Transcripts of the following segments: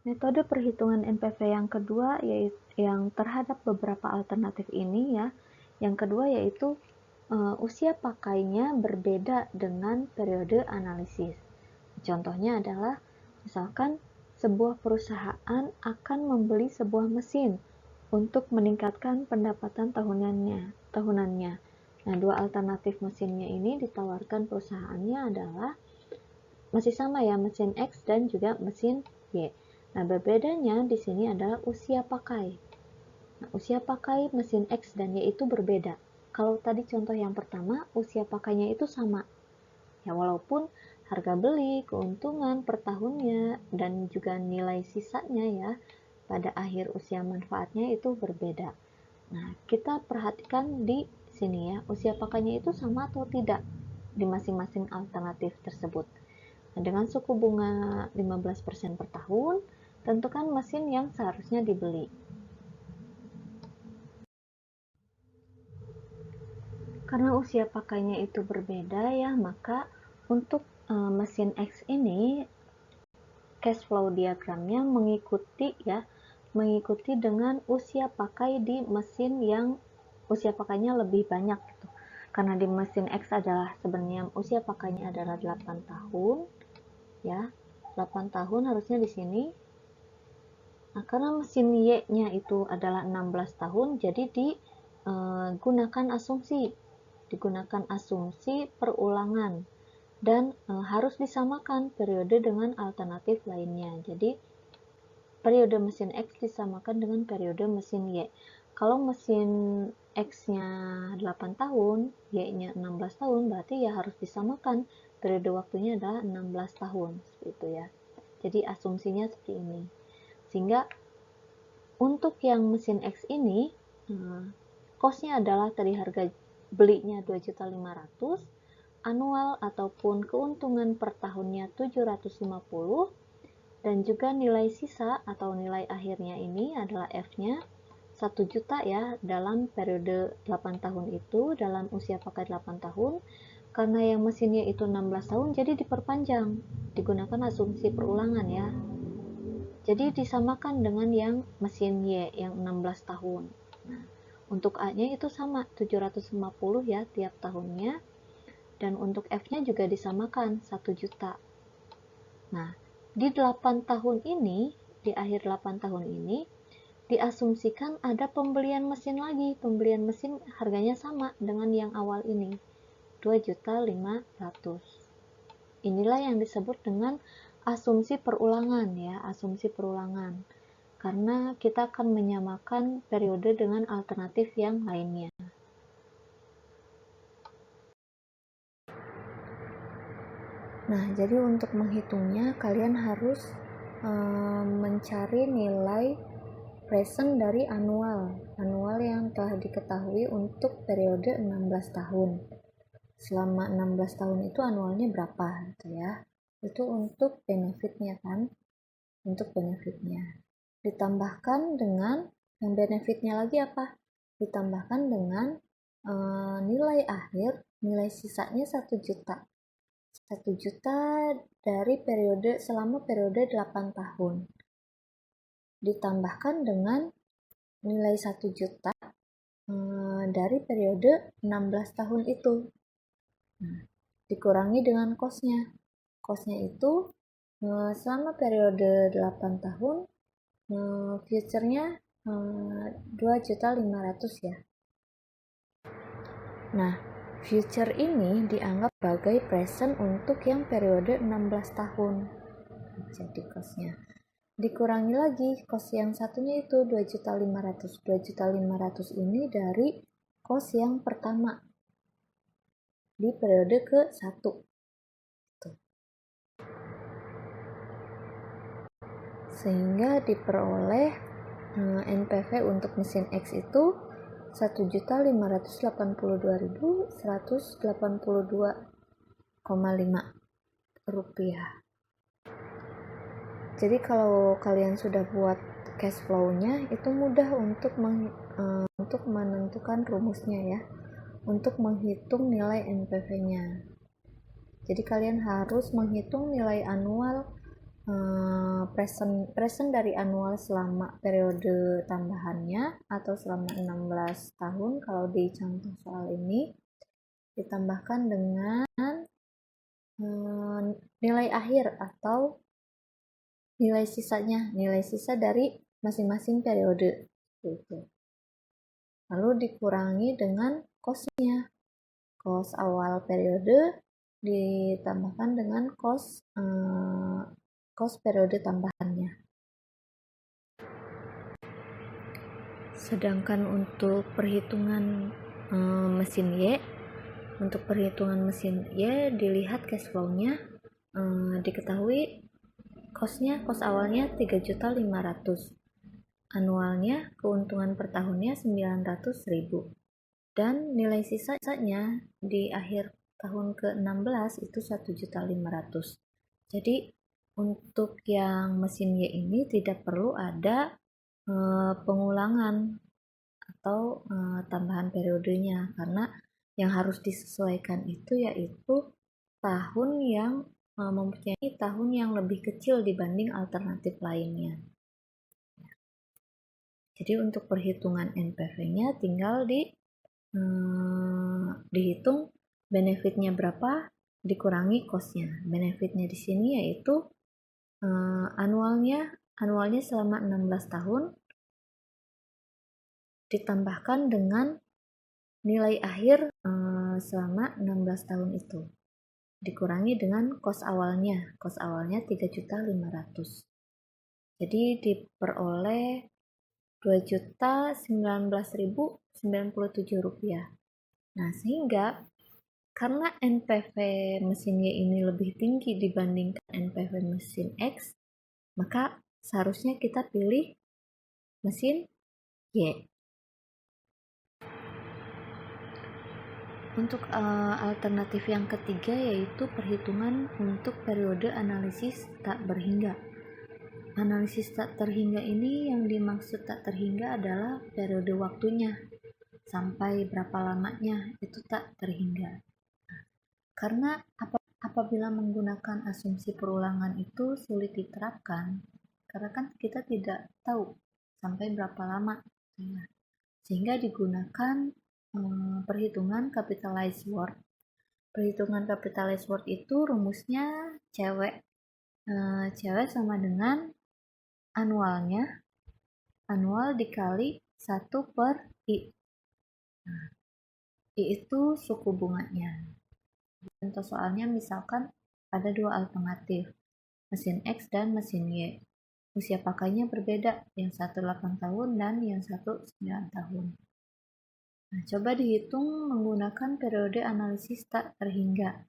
Metode perhitungan NPV yang kedua yaitu yang terhadap beberapa alternatif ini ya. Yang kedua yaitu usia pakainya berbeda dengan periode analisis. Contohnya adalah misalkan sebuah perusahaan akan membeli sebuah mesin untuk meningkatkan pendapatan tahunannya. Nah, dua alternatif mesinnya ini ditawarkan perusahaannya adalah masih sama ya, mesin X dan juga mesin Y. Nah, berbedanya di sini adalah usia pakai. Nah, usia pakai mesin X dan Y itu berbeda. Kalau tadi contoh yang pertama, usia pakainya itu sama. Ya, walaupun harga beli, keuntungan per tahunnya, dan juga nilai sisanya ya, pada akhir usia manfaatnya itu berbeda. Nah, kita perhatikan di sini ya, usia pakainya itu sama atau tidak di masing-masing alternatif tersebut. Nah, dengan suku bunga 15% per tahun, tentukan mesin yang seharusnya dibeli. Karena usia pakainya itu berbeda ya, maka untuk mesin X ini cash flow diagramnya mengikuti dengan usia pakai di mesin yang usia pakainya lebih banyak gitu. Karena di mesin X adalah sebenarnya usia pakainya adalah 8 tahun ya. 8 tahun harusnya di sini. Nah, karena mesin Y-nya itu adalah 16 tahun, jadi digunakan asumsi perulangan dan harus disamakan periode dengan alternatif lainnya. Jadi periode mesin X disamakan dengan periode mesin Y. Kalau mesin X-nya 8 tahun, Y-nya 16 tahun, berarti ya harus disamakan periode waktunya adalah 16 tahun, seperti itu ya. Jadi asumsinya seperti ini. Sehingga untuk yang mesin X ini cost-nya adalah tadi harga belinya 2.500.000, annual ataupun keuntungan per tahunnya 750, dan juga nilai sisa atau nilai akhirnya ini adalah F-nya 1 juta ya dalam periode 8 tahun itu, dalam usia pakai 8 tahun. Karena yang mesinnya itu 16 tahun, jadi diperpanjang, digunakan asumsi perulangan ya. Jadi disamakan dengan yang mesin Y yang 16 tahun. Nah, untuk A-nya itu sama 750 ya tiap tahunnya, dan untuk F-nya juga disamakan 1 juta. Nah, di 8 tahun ini, di akhir 8 tahun ini diasumsikan ada pembelian mesin lagi. Pembelian mesin harganya sama dengan yang awal ini, 2.500.000. Inilah yang disebut dengan asumsi perulangan ya, asumsi perulangan. Karena kita akan menyamakan periode dengan alternatif yang lainnya. Nah, jadi untuk menghitungnya kalian harus mencari nilai present dari annual yang telah diketahui untuk periode 16 tahun. Selama 16 tahun itu annualnya berapa gitu ya. Itu untuk benefitnya kan, untuk benefitnya. Ditambahkan dengan yang benefitnya lagi apa? Ditambahkan dengan nilai akhir, nilai sisanya 1 juta. 1 juta dari selama periode 8 tahun. Ditambahkan dengan nilai 1 juta dari periode 16 tahun itu. Nah, dikurangi dengan cost-nya. Cost-nya itu selama periode 8 tahun future-nya 2.500.000 ya. Nah, future ini dianggap sebagai present untuk yang periode 16 tahun. Jadi cost-nya. Dikurangi lagi cost yang satunya itu 2.500.000. 2.500.000 ini dari cost yang pertama di periode ke-1. Sehingga diperoleh NPV untuk mesin X itu 1.582.182,5 rupiah. Jadi kalau kalian sudah buat cash flow-nya, itu mudah untuk menentukan rumusnya ya, untuk menghitung nilai NPV-nya. Jadi kalian harus menghitung nilai annual present dari annual selama periode tambahannya atau selama 16 tahun kalau di contoh soal ini, ditambahkan dengan nilai akhir atau nilai sisanya, nilai sisa dari masing-masing periode gitu. Lalu dikurangi dengan cost-nya, cost awal periode ditambahkan dengan cost periode tambahannya. Sedangkan untuk perhitungan mesin Y, untuk perhitungan mesin Y dilihat cash flow-nya, diketahui cost awalnya 3.500.000, anualnya keuntungan per tahunnya 900.000, dan nilai sisanya di akhir tahun ke-16 itu 1.500.000. Jadi untuk yang mesin Y ini tidak perlu ada pengulangan atau tambahan periodenya, karena yang harus disesuaikan itu yaitu tahun yang mempunyai tahun yang lebih kecil dibanding alternatif lainnya. Jadi untuk perhitungan NPV-nya tinggal dihitung benefitnya berapa dikurangi cost-nya. Benefitnya di sini yaitu annualnya selama 16 tahun ditambahkan dengan nilai akhir selama 16 tahun itu dikurangi dengan cost awalnya 3.500.000. Jadi diperoleh 2.019.097 rupiah. Nah, sehingga karena NPV mesin Y ini lebih tinggi dibandingkan NPV mesin X, maka seharusnya kita pilih mesin Y. Untuk alternatif yang ketiga yaitu perhitungan untuk periode analisis tak berhingga. Analisis tak terhingga ini yang dimaksud tak terhingga adalah periode waktunya, sampai berapa lamanya itu tak terhingga. Karena apabila menggunakan asumsi perulangan itu sulit diterapkan, karena kan kita tidak tahu sampai berapa lama, sehingga digunakan perhitungan capitalized worth. Perhitungan capitalized worth itu rumusnya cewek sama dengan annual dikali 1 per I. Nah, I itu suku bunganya. Contoh soalnya misalkan ada dua alternatif, mesin X dan mesin Y. Usia pakainya berbeda, yang satu 8 tahun dan yang satu 9 tahun. Nah, coba dihitung menggunakan periode analisis tak terhingga.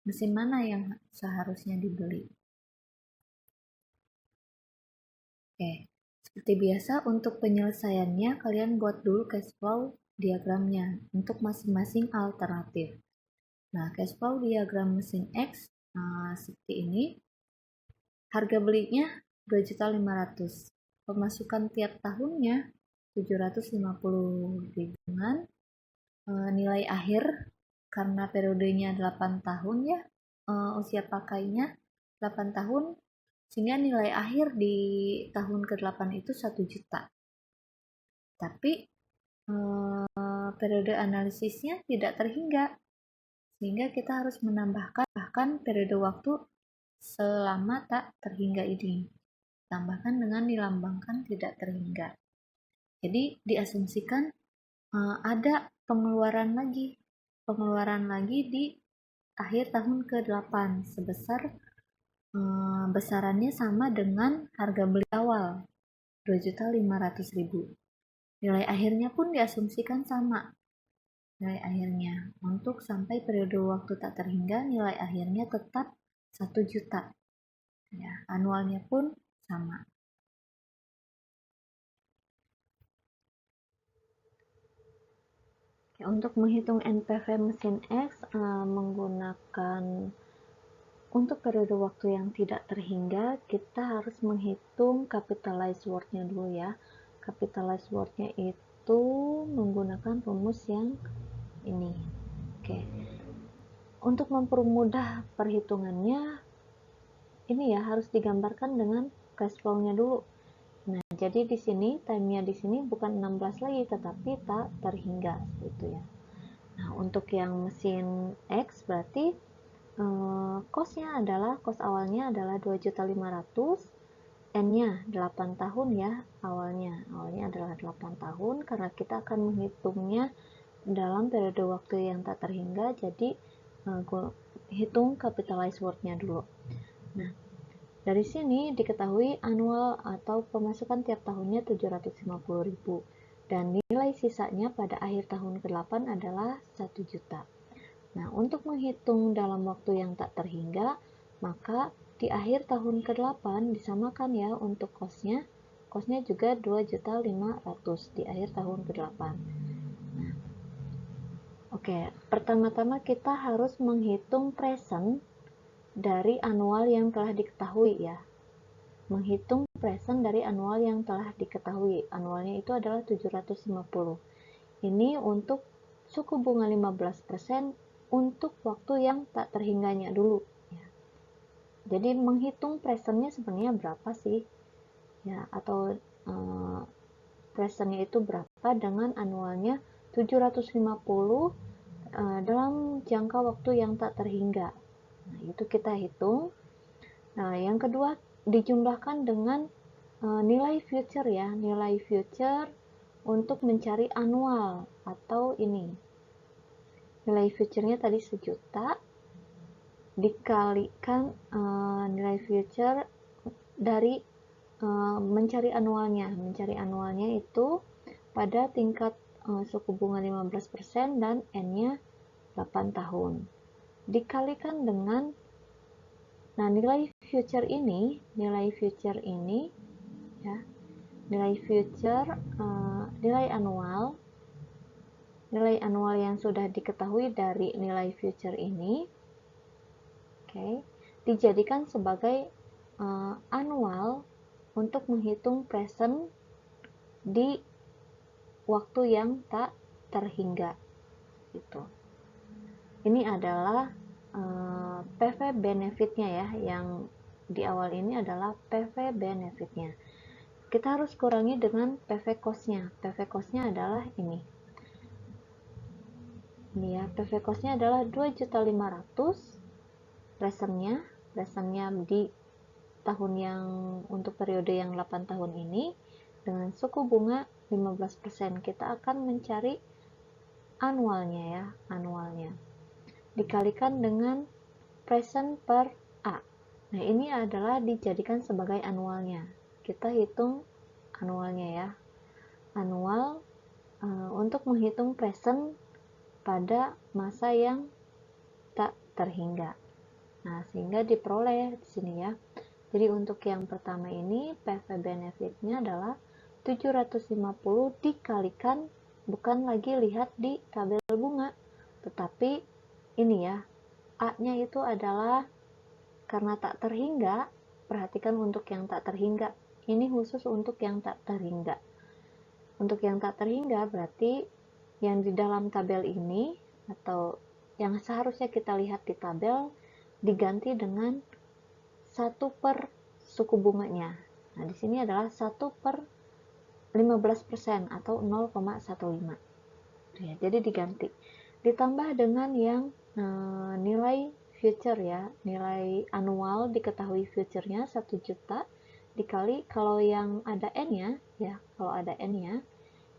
Mesin mana yang seharusnya dibeli? Oke, seperti biasa untuk penyelesaiannya kalian buat dulu cash flow diagramnya untuk masing-masing alternatif. Nah, cash flow diagram mesin X seperti ini. Harga belinya 2.500.000. Pemasukan tiap tahunnya 750 ribuan. Nilai akhir karena periodenya 8 tahun ya, usia pakainya 8 tahun, sehingga nilai akhir di tahun ke-8 itu 1 juta. Tapi periode analisisnya tidak terhingga, sehingga kita harus menambahkan periode waktu selama tak terhingga ini, tambahkan dengan dilambangkan tidak terhingga. Jadi diasumsikan ada pengeluaran lagi di akhir tahun ke-8 sebesar besarannya sama dengan harga beli awal 2.500.000. Nilai akhirnya pun diasumsikan sama. Nilai akhirnya untuk sampai periode waktu tak terhingga nilai akhirnya tetap 1 juta. Ya, anualnya pun sama. Untuk menghitung NPV mesin X menggunakan untuk periode waktu yang tidak terhingga, kita harus menghitung capitalized worth-nya dulu ya. Capitalized worth-nya itu menggunakan rumus yang ini. Oke. Untuk mempermudah perhitungannya, ini ya harus digambarkan dengan cash flow-nya dulu. Nah, jadi di sini time-nya di sini bukan 16 lagi tetapi tak terhingga seperti itu ya. Nah, untuk yang mesin X berarti cost-nya adalah cost awalnya adalah 2.500.000, N-nya 8 tahun ya awalnya adalah 8 tahun karena kita akan menghitungnya dalam periode waktu yang tak terhingga, jadi hitung capitalized worth-nya dulu. Nah, dari sini diketahui annual atau pemasukan tiap tahunnya 750.000 dan nilai sisanya pada akhir tahun ke-8 adalah 1 juta. Nah, untuk menghitung dalam waktu yang tak terhingga, maka di akhir tahun ke-8 disamakan ya untuk cost-nya. Cost-nya juga 2.500.000 di akhir tahun ke-8. Nah, oke, pertama-tama kita harus menghitung present dari annual yang telah diketahui ya. Menghitung present dari annual yang telah diketahui. Annualnya itu adalah 750. Ini untuk suku bunga 15% untuk waktu yang tak terhingganya dulu ya. Jadi menghitung presentnya sebenarnya berapa sih ya, atau presentnya itu berapa dengan annualnya 750 dalam jangka waktu yang tak terhingga. Nah, itu kita hitung. Nah, yang kedua dijumlahkan dengan nilai future ya, nilai future untuk mencari annual atau ini. Nilai future-nya tadi 1 juta dikalikan nilai future dari mencari annualnya. Mencari annualnya itu pada tingkat suku bunga 15% dan N-nya 8 tahun. Dikalikan dengan nilai future ini ya, nilai future nilai annual yang sudah diketahui dari nilai future ini, dijadikan sebagai annual untuk menghitung present di waktu yang tak terhingga gitu. Ini adalah PV benefitnya ya, yang di awal ini adalah PV benefitnya. Kita harus kurangi dengan PV cost-nya. PV cost-nya adalah ini ya, PV cost-nya adalah 2.500.000 presentnya di tahun yang untuk periode yang 8 tahun ini dengan suku bunga 15%. Kita akan mencari annualnya dikalikan dengan present per A. Nah, ini adalah dijadikan sebagai annualnya. Kita hitung annualnya ya. Annual untuk menghitung present pada masa yang tak terhingga. Nah, sehingga diperoleh di sini ya. Jadi untuk yang pertama ini PV benefitnya adalah 750 dikalikan, bukan lagi lihat di tabel bunga, tetapi ini ya, A-nya itu adalah karena tak terhingga. Perhatikan untuk yang tak terhingga. Ini khusus untuk yang tak terhingga. Untuk yang tak terhingga berarti yang di dalam tabel ini atau yang seharusnya kita lihat di tabel diganti dengan 1 per suku bunganya. Nah, di sini adalah 1 per 15% atau 0,15. Ya, jadi diganti. Ditambah dengan yang nilai future ya, nilai annual diketahui future-nya 1 juta dikali kalau yang ada N-nya ya, kalau ada N-nya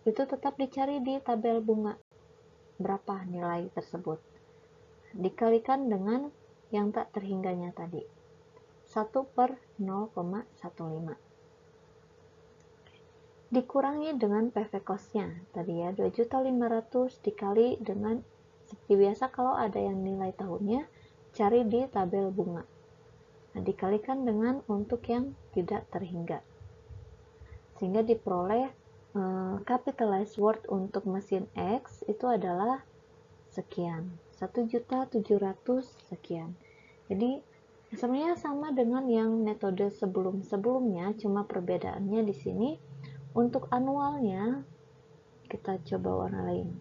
itu tetap dicari di tabel bunga berapa nilai tersebut. Dikalikan dengan yang tak terhingganya tadi. 1 per 0,15. Dikurangi dengan PV cost-nya tadi ya, 2.500.000 dikali dengan seperti biasa kalau ada yang nilai tahunnya cari di tabel bunga. Nah, dikalikan dengan untuk yang tidak terhingga. Sehingga diperoleh capitalized worth untuk mesin X itu adalah sekian, 1.700.000 sekian. Jadi sebenarnya sama dengan yang metode sebelum-sebelumnya, cuma perbedaannya di sini untuk annualnya kita coba warna lain.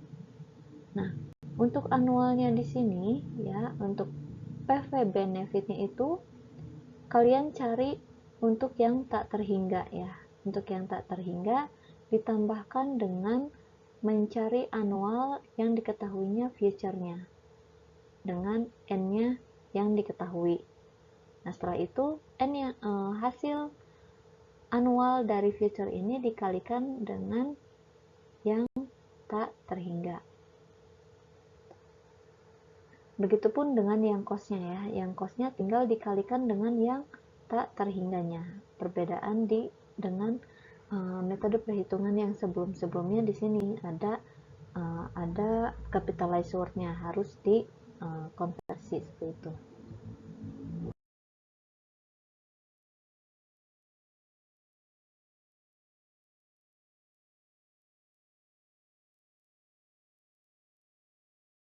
Nah, untuk annualnya di sini ya, untuk PV benefitnya itu kalian cari untuk yang tak terhingga ya. Untuk yang tak terhingga ditambahkan dengan mencari annual yang diketahuinya future-nya dengan n-nya yang diketahui. Nah, setelah itu n-nya hasil annual dari future ini dikalikan dengan yang tak terhingga. Begitupun dengan yang cost-nya ya. Yang cost-nya tinggal dikalikan dengan yang tak terhingganya. Perbedaan dengan metode perhitungan yang sebelum-sebelumnya di sini ada capitalized word-nya harus dikonversi seperti itu.